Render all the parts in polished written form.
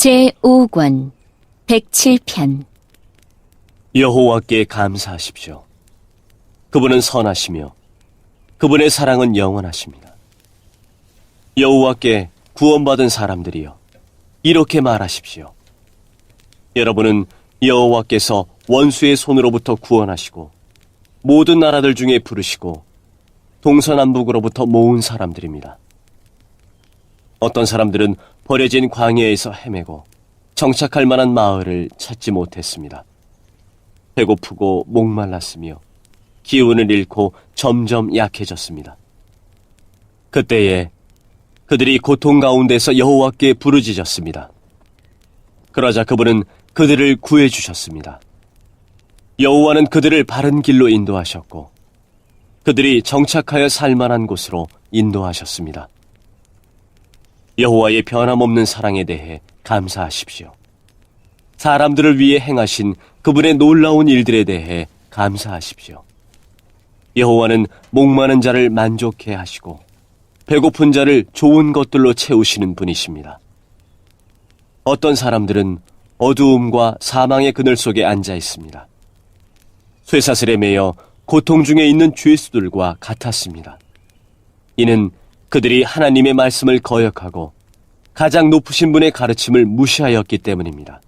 제5권 107편. 여호와께 감사하십시오. 그분은 선하시며 그분의 사랑은 영원하십니다. 여호와께 구원받은 사람들이여, 이렇게 말하십시오. 여러분은 여호와께서 원수의 손으로부터 구원하시고 모든 나라들 중에 부르시고 동서남북으로부터 모은 사람들입니다. 어떤 사람들은 버려진 광야에서 헤매고 정착할 만한 마을을 찾지 못했습니다. 배고프고 목말랐으며 기운을 잃고 점점 약해졌습니다. 그때에 그들이 고통 가운데서 여호와께 부르짖었습니다. 그러자 그분은 그들을 구해주셨습니다. 여호와는 그들을 바른 길로 인도하셨고 그들이 정착하여 살만한 곳으로 인도하셨습니다. 여호와의 변함없는 사랑에 대해 감사하십시오. 사람들을 위해 행하신 그분의 놀라운 일들에 대해 감사하십시오. 여호와는 목마른 자를 만족해 하시고 배고픈 자를 좋은 것들로 채우시는 분이십니다. 어떤 사람들은 어두움과 사망의 그늘 속에 앉아 있습니다. 쇠사슬에 매여 고통 중에 있는 죄수들과 같았습니다. 이는 그들이 하나님의 말씀을 거역하고 가장 높으신 분의 가르침을 무시하였기 때문입니다.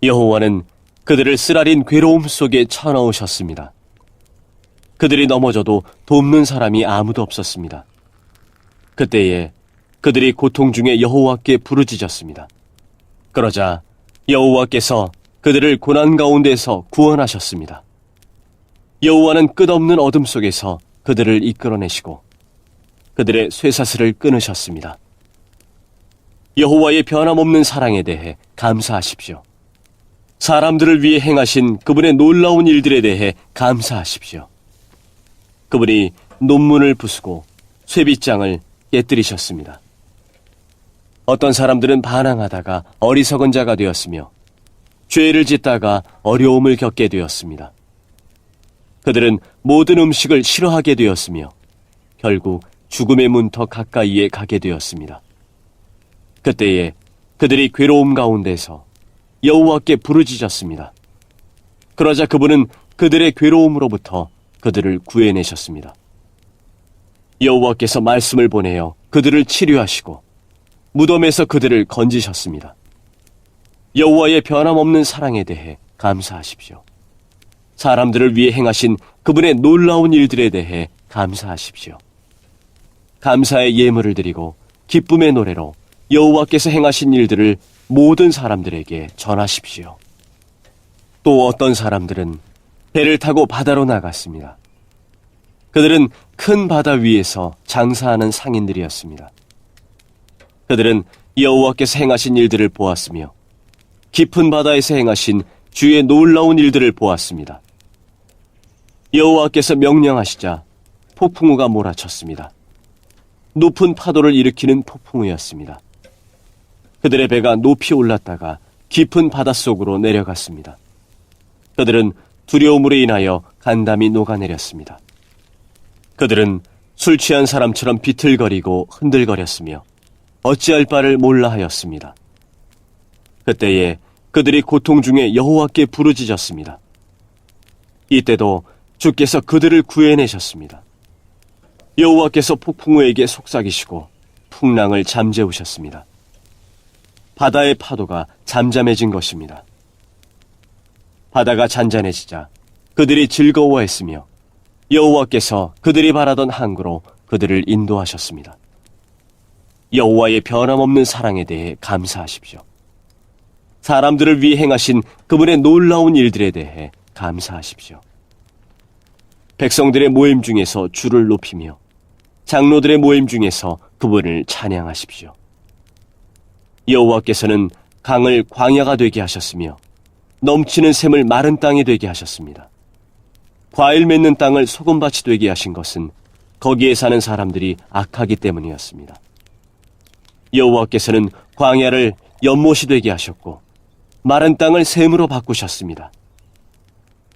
여호와는 그들을 쓰라린 괴로움 속에 쳐넣으셨습니다. 그들이 넘어져도 돕는 사람이 아무도 없었습니다. 그때에 그들이 고통 중에 여호와께 부르짖었습니다. 그러자 여호와께서 그들을 고난 가운데서 구원하셨습니다. 여호와는 끝없는 어둠 속에서 그들을 이끌어내시고 그들의 쇠사슬을 끊으셨습니다. 여호와의 변함없는 사랑에 대해 감사하십시오. 사람들을 위해 행하신 그분의 놀라운 일들에 대해 감사하십시오. 그분이 논문을 부수고 쇠빗장을 깨뜨리셨습니다. 어떤 사람들은 반항하다가 어리석은 자가 되었으며 죄를 짓다가 어려움을 겪게 되었습니다. 그들은 모든 음식을 싫어하게 되었으며 결국 죽음의 문턱 가까이에 가게 되었습니다. 그때에 그들이 괴로움 가운데서 여호와께 부르짖었습니다. 그러자 그분은 그들의 괴로움으로부터 그들을 구해내셨습니다. 여호와께서 말씀을 보내어 그들을 치료하시고 무덤에서 그들을 건지셨습니다. 여호와의 변함없는 사랑에 대해 감사하십시오. 사람들을 위해 행하신 그분의 놀라운 일들에 대해 감사하십시오. 감사의 예물을 드리고 기쁨의 노래로 여호와께서 행하신 일들을 모든 사람들에게 전하십시오. 또 어떤 사람들은 배를 타고 바다로 나갔습니다. 그들은 큰 바다 위에서 장사하는 상인들이었습니다. 그들은 여호와께서 행하신 일들을 보았으며 깊은 바다에서 행하신 주의 놀라운 일들을 보았습니다. 여호와께서 명령하시자 폭풍우가 몰아쳤습니다. 높은 파도를 일으키는 폭풍우였습니다. 그들의 배가 높이 올랐다가 깊은 바닷속으로 내려갔습니다. 그들은 두려움으로 인하여 간담이 녹아내렸습니다. 그들은 술 취한 사람처럼 비틀거리고 흔들거렸으며 어찌할 바를 몰라 하였습니다. 그때에 그들이 고통 중에 여호와께 부르짖었습니다. 이때도 주께서 그들을 구해내셨습니다. 여호와께서 폭풍우에게 속삭이시고 풍랑을 잠재우셨습니다. 바다의 파도가 잠잠해진 것입니다. 바다가 잔잔해지자 그들이 즐거워했으며 여호와께서 그들이 바라던 항구로 그들을 인도하셨습니다. 여호와의 변함없는 사랑에 대해 감사하십시오. 사람들을 위해 행하신 그분의 놀라운 일들에 대해 감사하십시오. 백성들의 모임 중에서 주를 높이며 장로들의 모임 중에서 그분을 찬양하십시오. 여호와께서는 강을 광야가 되게 하셨으며 넘치는 샘을 마른 땅이 되게 하셨습니다. 과일 맺는 땅을 소금밭이 되게 하신 것은 거기에 사는 사람들이 악하기 때문이었습니다. 여호와께서는 광야를 연못이 되게 하셨고 마른 땅을 샘으로 바꾸셨습니다.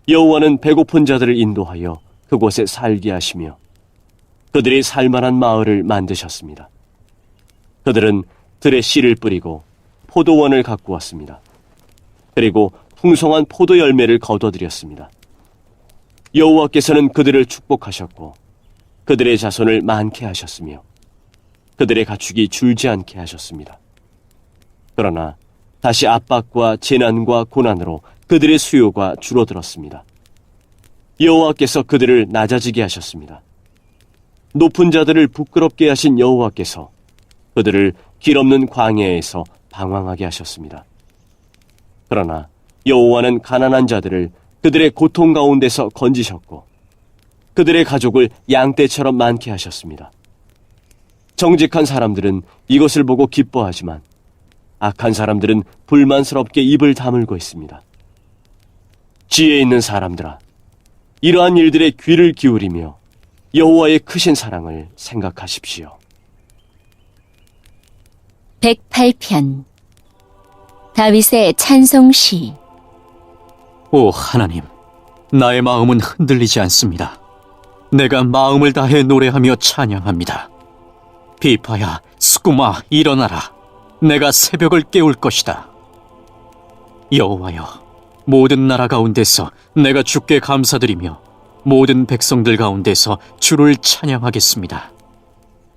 여호와는 배고픈 자들을 인도하여 그곳에 살게 하시며 그들이 살만한 마을을 만드셨습니다. 그들은 들에 씨를 뿌리고 포도원을 가꾸었습니다. 그리고 풍성한 포도 열매를 거둬들였습니다. 여호와께서는 그들을 축복하셨고 그들의 자손을 많게 하셨으며 그들의 가축이 줄지 않게 하셨습니다. 그러나 다시 압박과 재난과 고난으로 그들의 수요가 줄어들었습니다. 여호와께서 그들을 낮아지게 하셨습니다. 높은 자들을 부끄럽게 하신 여호와께서 그들을 길 없는 광야에서 방황하게 하셨습니다. 그러나 여호와는 가난한 자들을 그들의 고통 가운데서 건지셨고 그들의 가족을 양떼처럼 많게 하셨습니다. 정직한 사람들은 이것을 보고 기뻐하지만 악한 사람들은 불만스럽게 입을 다물고 있습니다. 지혜 있는 사람들아, 이러한 일들에 귀를 기울이며 여호와의 크신 사랑을 생각하십시오. 108편 다윗의 찬송시. 오 하나님, 나의 마음은 흔들리지 않습니다. 내가 마음을 다해 노래하며 찬양합니다. 비파야, 스쿠마, 일어나라. 내가 새벽을 깨울 것이다. 여호와여, 모든 나라 가운데서 내가 주께 감사드리며 모든 백성들 가운데서 주를 찬양하겠습니다.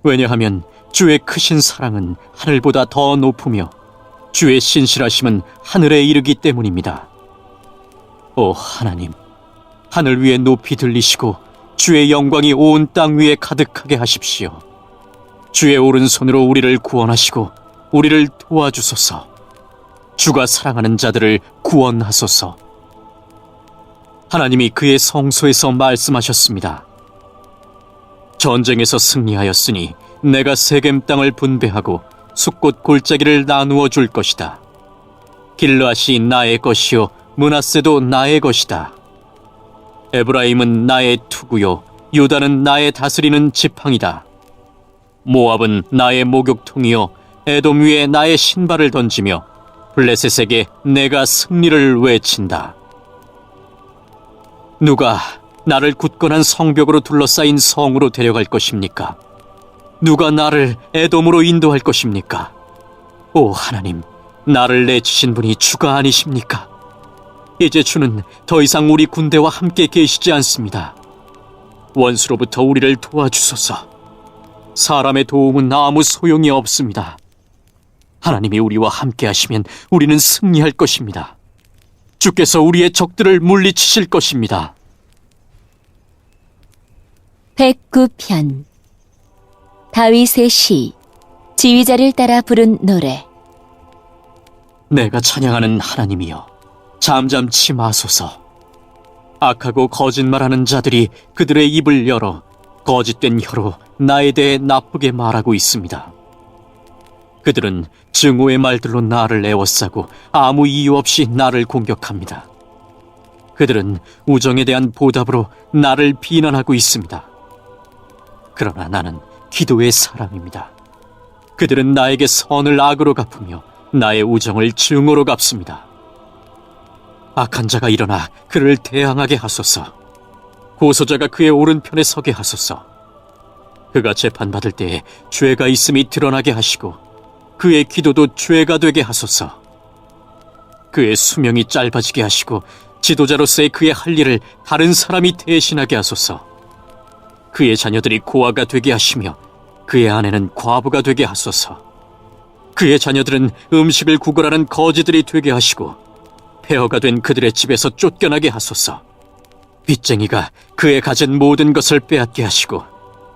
왜냐하면 주의 크신 사랑은 하늘보다 더 높으며 주의 신실하심은 하늘에 이르기 때문입니다. 오 하나님, 하늘 위에 높이 들리시고 주의 영광이 온 땅 위에 가득하게 하십시오. 주의 오른손으로 우리를 구원하시고 우리를 도와주소서. 주가 사랑하는 자들을 구원하소서. 하나님이 그의 성소에서 말씀하셨습니다. 전쟁에서 승리하였으니 내가 세겜 땅을 분배하고 숫곳 골짜기를 나누어 줄 것이다. 길르앗이 나의 것이요 므낫세도 나의 것이다. 에브라임은 나의 투구요 유다는 나의 다스리는 지팡이다. 모압은 나의 목욕통이요 에돔 위에 나의 신발을 던지며 블레셋에게 내가 승리를 외친다. 누가 나를 굳건한 성벽으로 둘러싸인 성으로 데려갈 것입니까? 누가 나를 에돔으로 인도할 것입니까? 오 하나님, 나를 내치신 분이 주가 아니십니까? 이제 주는 더 이상 우리 군대와 함께 계시지 않습니다. 원수로부터 우리를 도와주소서. 사람의 도움은 아무 소용이 없습니다. 하나님이 우리와 함께 하시면 우리는 승리할 것입니다. 주께서 우리의 적들을 물리치실 것입니다. 109편 다윗의 시. 지휘자를 따라 부른 노래. 내가 찬양하는 하나님이여, 잠잠치 마소서. 악하고 거짓말하는 자들이 그들의 입을 열어 거짓된 혀로 나에 대해 나쁘게 말하고 있습니다. 그들은 증오의 말들로 나를 애워싸고 아무 이유 없이 나를 공격합니다. 그들은 우정에 대한 보답으로 나를 비난하고 있습니다. 그러나 나는 기도의 사람입니다. 그들은 나에게 선을 악으로 갚으며 나의 우정을 증오로 갚습니다. 악한 자가 일어나 그를 대항하게 하소서. 고소자가 그의 오른편에 서게 하소서. 그가 재판받을 때에 죄가 있음이 드러나게 하시고 그의 기도도 죄가 되게 하소서. 그의 수명이 짧아지게 하시고 지도자로서의 그의 할 일을 다른 사람이 대신하게 하소서. 그의 자녀들이 고아가 되게 하시며 그의 아내는 과부가 되게 하소서. 그의 자녀들은 음식을 구걸하는 거지들이 되게 하시고 폐허가 된 그들의 집에서 쫓겨나게 하소서. 빚쟁이가 그의 가진 모든 것을 빼앗게 하시고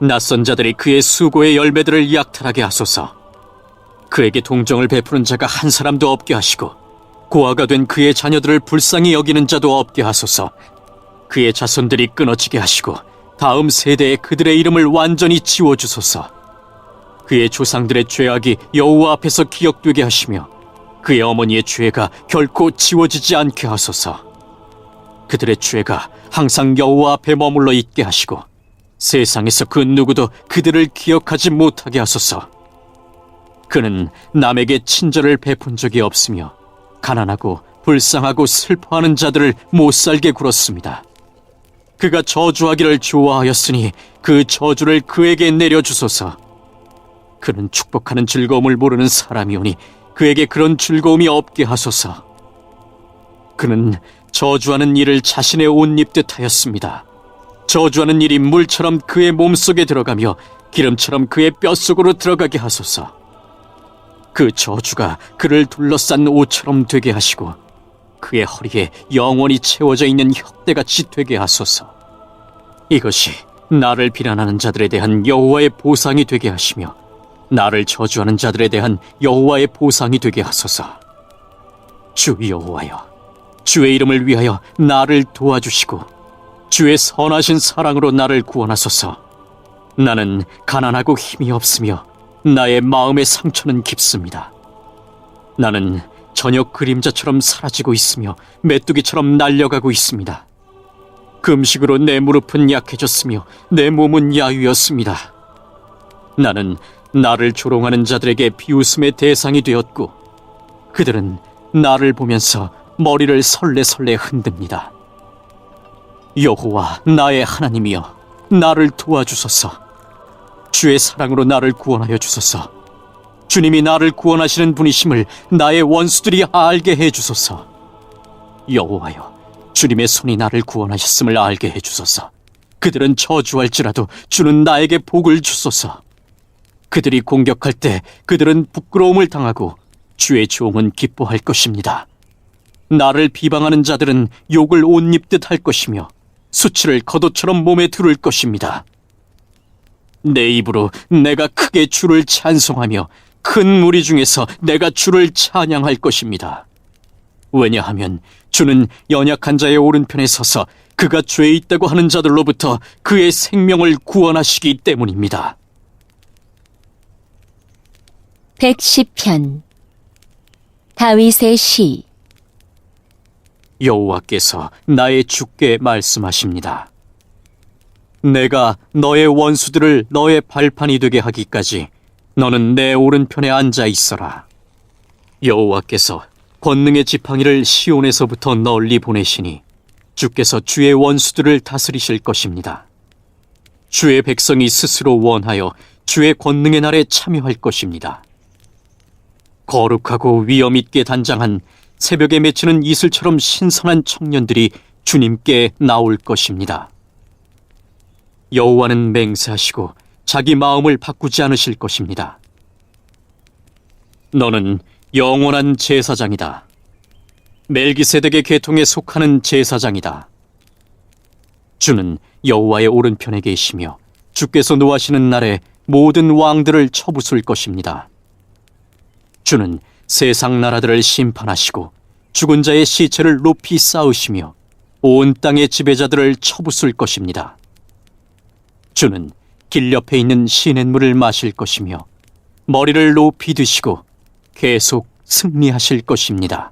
낯선 자들이 그의 수고의 열매들을 약탈하게 하소서. 그에게 동정을 베푸는 자가 한 사람도 없게 하시고 고아가 된 그의 자녀들을 불쌍히 여기는 자도 없게 하소서. 그의 자손들이 끊어지게 하시고 다음 세대에 그들의 이름을 완전히 지워주소서. 그의 조상들의 죄악이 여호와 앞에서 기억되게 하시며 그의 어머니의 죄가 결코 지워지지 않게 하소서. 그들의 죄가 항상 여호와 앞에 머물러 있게 하시고 세상에서 그 누구도 그들을 기억하지 못하게 하소서. 그는 남에게 친절을 베푼 적이 없으며 가난하고 불쌍하고 슬퍼하는 자들을 못살게 굴었습니다. 그가 저주하기를 좋아하였으니 그 저주를 그에게 내려주소서. 그는 축복하는 즐거움을 모르는 사람이오니 그에게 그런 즐거움이 없게 하소서. 그는 저주하는 일을 자신의 옷 입듯 하였습니다. 저주하는 일이 물처럼 그의 몸속에 들어가며 기름처럼 그의 뼛속으로 들어가게 하소서. 그 저주가 그를 둘러싼 옷처럼 되게 하시고 그의 허리에 영원히 채워져 있는 혁대같이 되게 하소서. 이것이 나를 비난하는 자들에 대한 여호와의 보상이 되게 하시며 나를 저주하는 자들에 대한 여호와의 보상이 되게 하소서. 주 여호와여, 주의 이름을 위하여 나를 도와주시고 주의 선하신 사랑으로 나를 구원하소서. 나는 가난하고 힘이 없으며 나의 마음의 상처는 깊습니다. 나는 저녁 그림자처럼 사라지고 있으며 메뚜기처럼 날려가고 있습니다. 금식으로 내 무릎은 약해졌으며 내 몸은 야위었습니다. 나는 나를 조롱하는 자들에게 비웃음의 대상이 되었고 그들은 나를 보면서 머리를 설레설레 흔듭니다. 여호와 나의 하나님이여, 나를 도와주소서. 주의 사랑으로 나를 구원하여 주소서. 주님이 나를 구원하시는 분이심을 나의 원수들이 알게 해주소서. 여호와여, 주님의 손이 나를 구원하셨음을 알게 해주소서. 그들은 저주할지라도 주는 나에게 복을 주소서. 그들이 공격할 때 그들은 부끄러움을 당하고 주의 종은 기뻐할 것입니다. 나를 비방하는 자들은 욕을 옷 입듯 할 것이며 수치를 겉옷처럼 몸에 두를 것입니다. 내 입으로 내가 크게 주를 찬송하며 큰 무리 중에서 내가 주를 찬양할 것입니다. 왜냐하면 주는 연약한 자의 오른편에 서서 그가 죄에 있다고 하는 자들로부터 그의 생명을 구원하시기 때문입니다. 110편 다윗의 시. 여호와께서 나의 주께 말씀하십니다. 내가 너의 원수들을 너의 발판이 되게 하기까지 너는 내 오른편에 앉아 있어라. 여호와께서 권능의 지팡이를 시온에서부터 널리 보내시니 주께서 주의 원수들을 다스리실 것입니다. 주의 백성이 스스로 원하여 주의 권능의 날에 참여할 것입니다. 거룩하고 위엄 있게 단장한 새벽에 맺히는 이슬처럼 신선한 청년들이 주님께 나올 것입니다. 여호와는 맹세하시고 자기 마음을 바꾸지 않으실 것입니다. 너는 영원한 제사장이다. 멜기세덱의 계통에 속하는 제사장이다. 주는 여호와의 오른편에 계시며 주께서 노하시는 날에 모든 왕들을 쳐부술 것입니다. 주는 세상 나라들을 심판하시고 죽은 자의 시체를 높이 쌓으시며 온 땅의 지배자들을 쳐부술 것입니다. 주는 길 옆에 있는 시냇물을 마실 것이며 머리를 높이 드시고 계속 승리하실 것입니다.